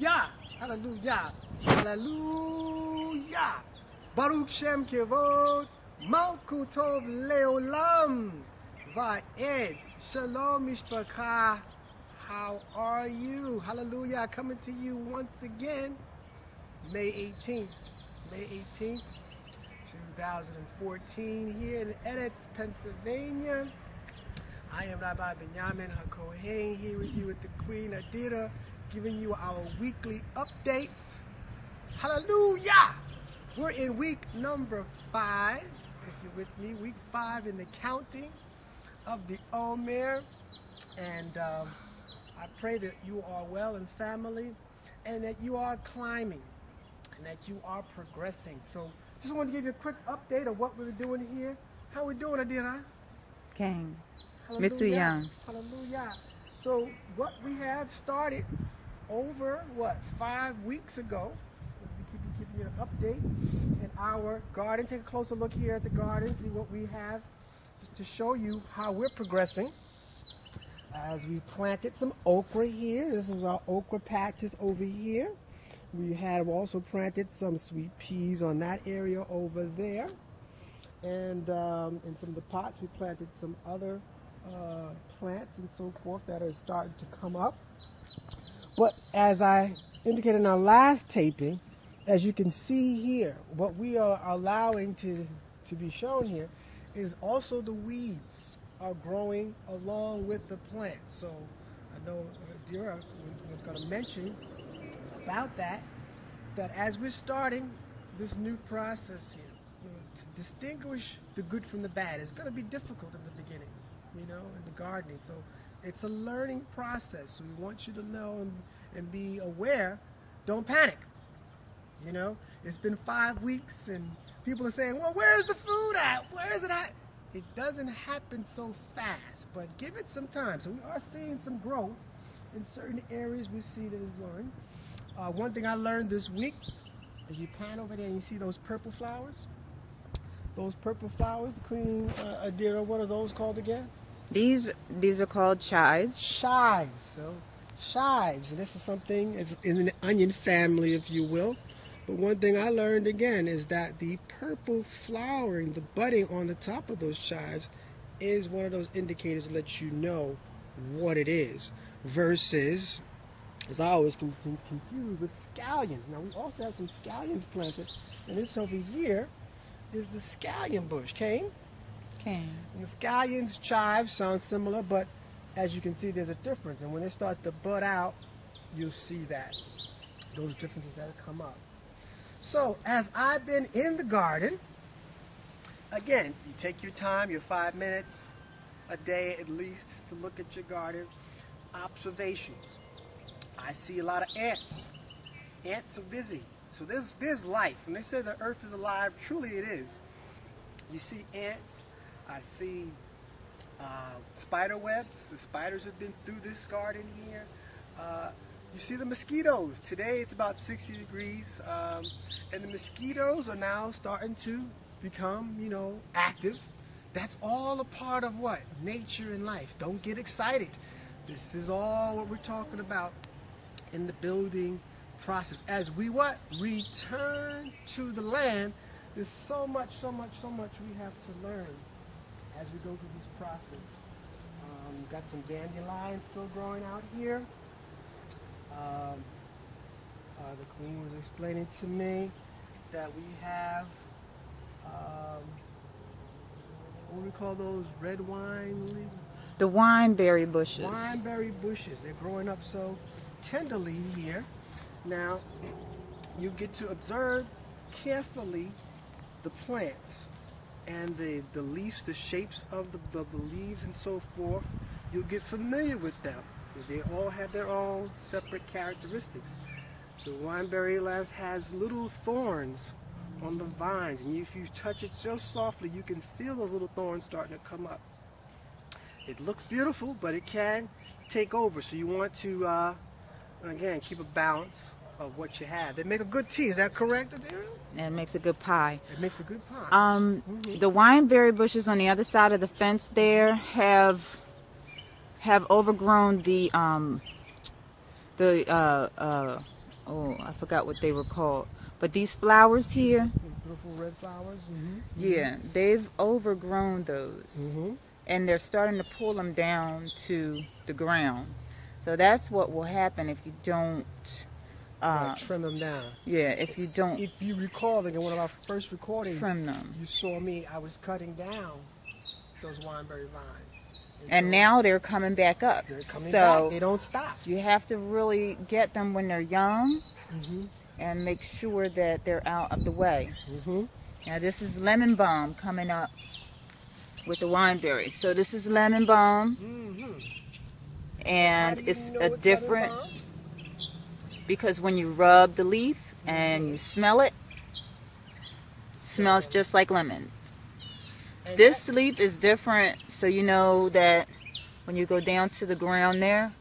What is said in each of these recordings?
Hallelujah. Hallelujah. Baruch Shem Kevod. Malkut Tov Leolam. Va'ed. Shalom Mishpacha. How are you? Hallelujah. Coming to you once again. May 18th. May 18th, 2014 here in Edits, Pennsylvania. I am Rabbi Benjamin HaKohen here with you with the Queen Adira, giving you our weekly updates. Hallelujah! We're in week number 5, if you're with me, week 5 in the counting of the Omer. And I pray that you are well in family and that you are climbing and that you are progressing. So just wanted to give you a quick update of what we're doing here. How we doing, Adira? King. Hallelujah. Hallelujah. So what we have started over, 5 weeks ago, we keep giving you an update in our garden. Take a closer look here at the garden, see what we have, just to show you how we're progressing. As we planted some okra here. This is our okra patches over here. We have also planted some sweet peas on that area over there. And in some of the pots, we planted some other plants and so forth that are starting to come up. But as I indicated in our last taping, as you can see here, what we are allowing to be shown here is also the weeds are growing along with the plants. So I know Dira was going to mention about that as we're starting this new process here, to distinguish the good from the bad is going to be difficult in the beginning, in the gardening. So it's a learning process. So we want you to know and be aware. Don't panic. It's been 5 weeks and people are saying, well, where's the food at? Where is it at? It doesn't happen so fast, but give it some time. So we are seeing some growth in certain areas. We see that it's growing. One thing I learned this week is you pan over there and you see those purple flowers. Those purple flowers, Queen Adira, what are those called again? These are called chives. Chives. So chives. And this is something, it's in the onion family, if you will. But one thing I learned again is that the purple flowering, the budding on the top of those chives is one of those indicators that lets you know what it is. Versus, as I always confused with scallions. Now we also have some scallions planted. And this over here is the scallion bush. Cane? Cane. And the scallions, chives sound similar, but as you can see, there's a difference. And when they start to bud out, you'll see that. Those differences that come up. So, as I've been in the garden, again, you take your time, your 5 minutes a day at least to look at your garden. Observations. I see a lot of ants. Ants are busy. So there's life. When they say the earth is alive, truly it is. You see ants. I see spider webs. The spiders have been through this garden here. You see the mosquitoes. Today it's about 60 degrees. And the mosquitoes are now starting to become, active. That's all a part of what? Nature and life. Don't get excited. This is all what we're talking about in the building process. As we what? Return to the land, there's so much we have to learn as we go through this process. We've got some dandelions still growing out here. The Queen was explaining to me that we have, what do we call those, red wine? The wineberry bushes. Wineberry bushes. They're growing up so tenderly here. Now, you get to observe carefully the plants and the leaves, the shapes of the leaves and so forth. You'll get familiar with them. They all have their own separate characteristics. The wineberry has little thorns on the vines, and if you touch it so softly, you can feel those little thorns starting to come up. It looks beautiful, but it can take over. So you want to, again, keep a balance of what you have. They make a good tea. Is that correct, Adira? And it makes a good pie. It makes a good pie. The wineberry bushes on the other side of the fence there have overgrown the oh, I forgot what they were called. But these flowers here, These beautiful red flowers. Mm-hmm. yeah, they've overgrown those. Mm-hmm. And they're starting to pull them down to the ground. So that's what will happen if you don't Right, trim them down. yeah, if you don't If you recall, in one of our first recordings, trim them. you saw me. I was cutting down those wineberry vines, And so now they're coming back up. they're coming So back. They don't stop. you have to really get them when they're young Mm-hmm. and make sure that they're out of the way. Mm-hmm. Now this is lemon balm coming up with the wineberries. So this is lemon balm, Mm-hmm. How and do you it's know a lemon different, balm? because when you rub the leaf and you smell it, smells just like lemons. And This leaf is different, so you know that when you go down to the ground there,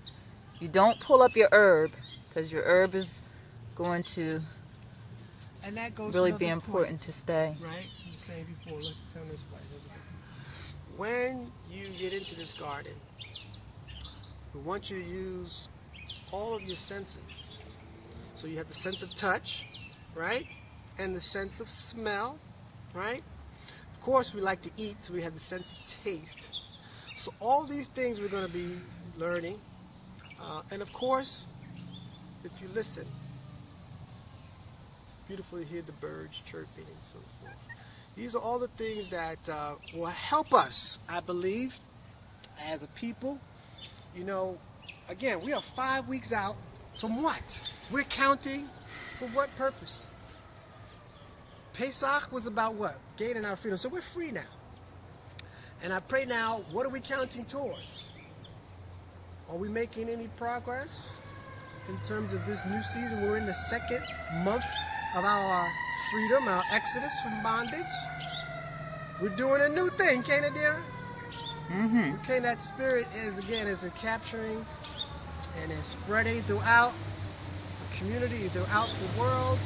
you don't pull up your herb, because your herb is going to that goes really to be another important to stay. point, right? You were saying before, look, turn this place. When you get into this garden, we want you to use all of your senses. So you have the sense of touch, right? And the sense of smell, right? Of course, we like to eat, so we have the sense of taste. So all these things we're going to be learning. And of course, if you listen, it's beautiful to hear the birds chirping and so forth. These are all the things that will help us, I believe, as a people. You know, again, we are 5 weeks out from what? We're counting for what purpose? Pesach was about what? Gaining our freedom. So we're free now. And I pray now, what are we counting towards? Are we making any progress in terms of this new season? We're in the second month of our freedom, our exodus from bondage. We're doing a new thing, Canadira. Mm-hmm. Okay, that spirit is capturing and is spreading throughout the community, throughout the world,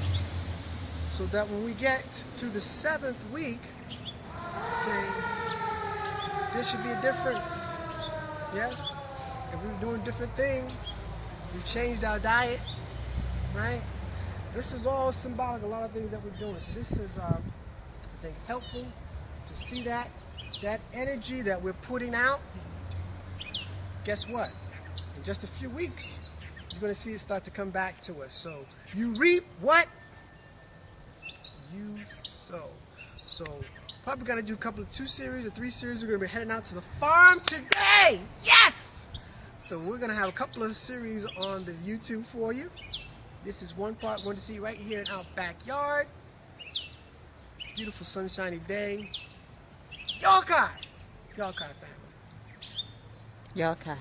so that when we get to the 7th week, okay, there should be a difference. Yes, if we're doing different things, we've changed our diet, right? This is all symbolic, a lot of things that we're doing. This is, I think, helpful to see that energy that we're putting out. Guess what? In just a few weeks, you're going to see it start to come back to us. So you reap what you sow. So probably going to do a couple of 2 series or 3 series. We're going to be heading out to the farm today. Yes! So we're going to have a couple of series on the YouTube for you. This is one part we're going to see right here in our backyard. Beautiful sunshiny day. Yokai! Yokai family. Yokai.